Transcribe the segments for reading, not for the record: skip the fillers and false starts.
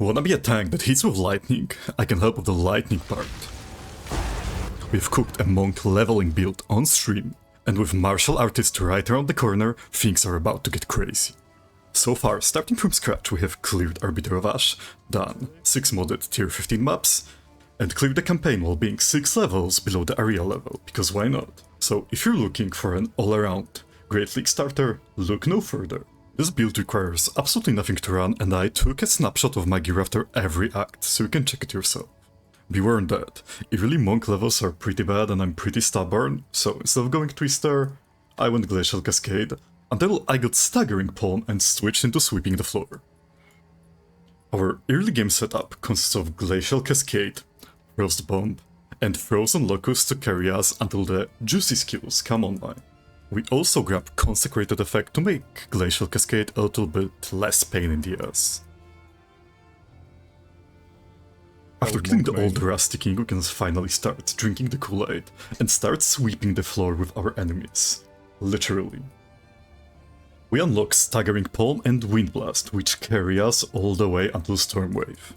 Wanna be a tank that hits with lightning? I can help with the lightning part. We've cooked a monk leveling build on stream, and with martial artist right around the corner, things are about to get crazy. So far, starting from scratch, we have cleared Arbiter of Ash, done 6 modded tier 15 maps, and cleared the campaign while being 6 levels below the area level, because why not? So if you're looking for an all-around Great League starter, look no further. This build requires absolutely nothing to run, and I took a snapshot of my gear after every act, so you can check it yourself. Be warned that early monk levels are pretty bad and I'm pretty stubborn, so instead of going Twister, I went Glacial Cascade, until I got Staggering Palm and switched into sweeping the floor. Our early game setup consists of Glacial Cascade, Frost Bomb, and Frozen Locust to carry us until the juicy skills come online. We also grab Consecrated Effect to make Glacial Cascade a little bit less pain in the ass. After killing the old Rusty King, we can finally start drinking the Kool-Aid and start sweeping the floor with our enemies. Literally. We unlock Staggering Palm and Wind Blast, which carry us all the way until Stormwave.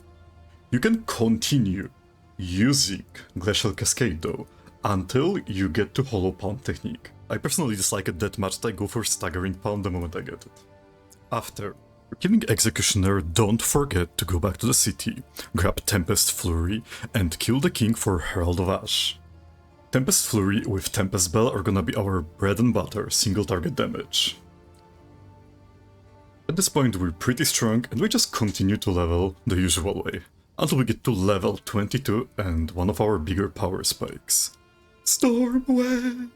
You can continue using Glacial Cascade though, until you get to Hollow Palm technique. I personally dislike it that much that I go for Staggering Palm the moment I get it. After killing Executioner, don't forget to go back to the city, grab Tempest Flurry, and kill the king for Herald of Ash. Tempest Flurry with Tempest Bell are gonna be our bread and butter single target damage. At this point we're pretty strong and we just continue to level the usual way, until we get to level 22 and one of our bigger power spikes. Stormwave!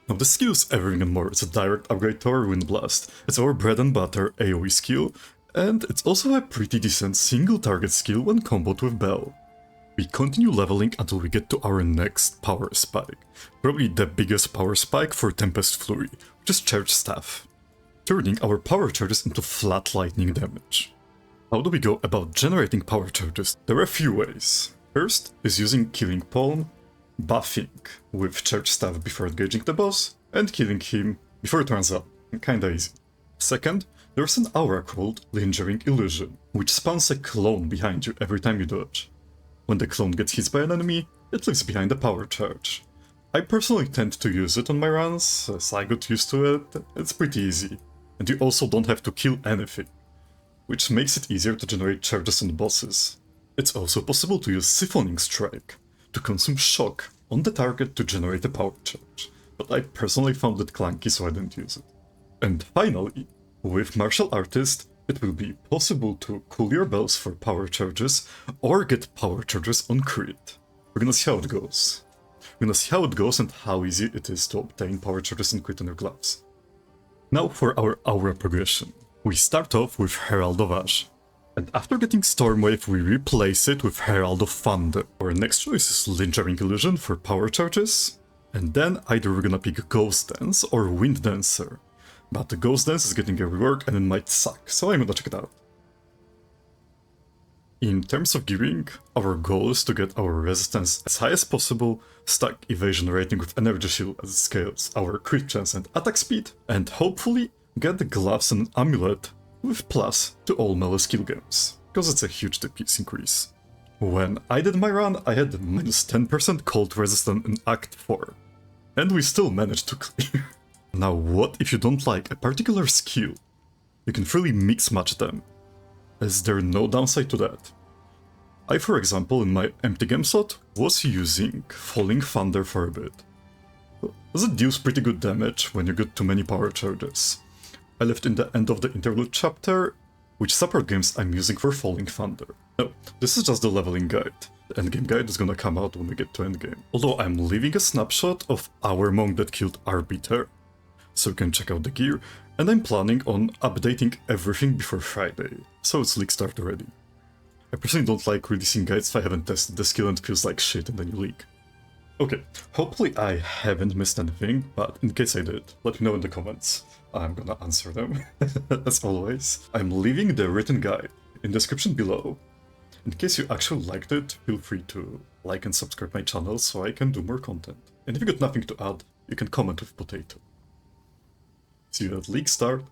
Now the skill is everything and more. It's a direct upgrade to our Wind Blast, it's our bread and butter AoE skill, and it's also a pretty decent single target skill when comboed with Bell. We continue leveling until we get to our next power spike, probably the biggest power spike for Tempest Flurry, which is Charge Staff, turning our power charges into flat lightning damage. How do we go about generating power charges? There are a few ways. First is using Killing Palm, buffing with Charge Staff before engaging the boss, and killing him before it runs out. Kinda easy. Second, there's an aura called Lingering Illusion, which spawns a clone behind you every time you dodge. When the clone gets hit by an enemy, it leaves behind a power charge. I personally tend to use it on my runs, as I got used to it. It's pretty easy. And you also don't have to kill anything, which makes it easier to generate charges on bosses. It's also possible to use Siphoning Strike, to consume shock on the target to generate a power charge, but I personally found it clunky so I didn't use it. And finally, with Martial Artist, it will be possible to cool your bells for power charges or get power charges on crit. We're gonna see how it goes. We're gonna see how it goes and how easy it is to obtain power charges and crit on your gloves. Now for our aura progression. We start off with Herald of Ash, and after getting Stormwave we replace it with Herald of Thunder. Our next choice is Lingering Illusion for power charges, and then either we're gonna pick Ghost Dance or Wind Dancer. But the Ghost Dance is getting a rework and it might suck, so I'm gonna check it out. In terms of gearing, our goal is to get our resistance as high as possible, stack evasion rating with energy shield as it scales our crit chance and attack speed, and hopefully get the gloves and an amulet with plus to all melee skill games, because it's a huge DPS increase. When I did my run, I had minus 10% cold resistance in Act 4, and we still managed to clear. Now what if you don't like a particular skill? You can freely mix match them. Is there no downside to that? I, for example, in my empty game slot, was using Falling Thunder for a bit. It deals pretty good damage when you get too many power charges. I left in the end of the interlude chapter which support games I'm using for Falling Thunder. No, this is just the leveling guide. The endgame guide is gonna come out when we get to endgame. Although I'm leaving a snapshot of our monk that killed Arbiter, so you can check out the gear, and I'm planning on updating everything before Friday, so it's leak start already. I personally don't like releasing guides if I haven't tested the skill and it feels like shit and then you leak. Okay, hopefully I haven't missed anything, but in case I did, let me know in the comments. I'm gonna answer them, as always. I'm leaving the written guide in the description below. In case you actually liked it, feel free to like and subscribe my channel so I can do more content. And if you got nothing to add, you can comment with potato. See you at league start.